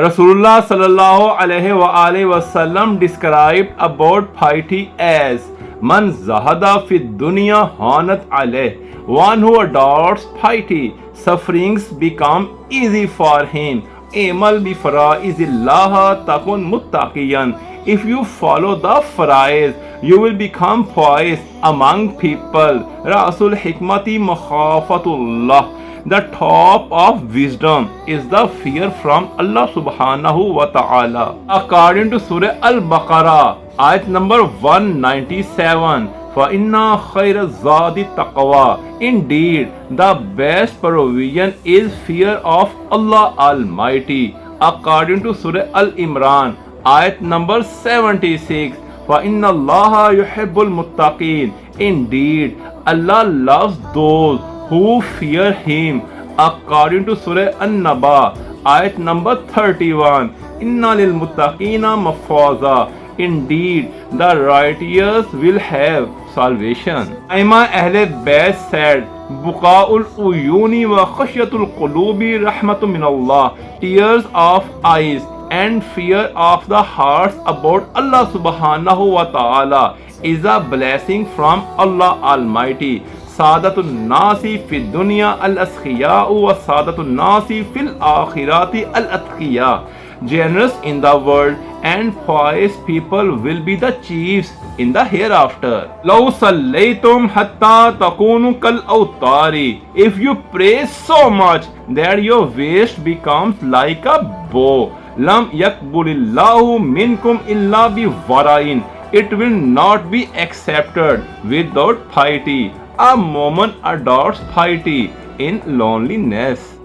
Rasulullah sallallahu alaihi wasallam described about piety as man zahada fi dunya hanat alayh. One who adopts piety, sufferings become easy for him. Amal bi fara'izillah takun muttaqiyan. If you follow the faraiz, you will become poised among people. Rasul hikmati makhafatullah. The top of wisdom is the fear from Allah subhanahu wa ta'ala. According to Surah Al-Baqarah, ayat number 197, فَإِنَّا خَيْرَ الزَّادِ التَّقْوَى. Indeed, the best provision is fear of Allah Almighty. According to Surah Al-Imran, ayat number 76, فَإِنَّ اللَّهَ يُحِبُّ الْمُتَّقِينَ. Indeed, Allah loves those who fear him. According to Surah An-Naba, ayat number 31, Inna lil muttaqina mafaza. Indeed, the righteous will have salvation. Aima Ahle Bayt said, Buqa'ul uyuni wa khashyatul qulubi rahmatun min Allah. Tears of eyes and fear of the hearts about Allah subhanahu wa ta'ala is a blessing from Allah Almighty. Sadatul Nasi fi dunya al askhiya'u wa Sadatul Nasi fil akhirati al atqiya. Generous in the world and pious people will be the chiefs in the hereafter. Law sallaytum hatta takunu kal awtari. If you pray so much that your waist becomes like a bow, lam yakbulillahu minkum illa bi wara'in. It will not be accepted without piety. A woman adopts piety in loneliness.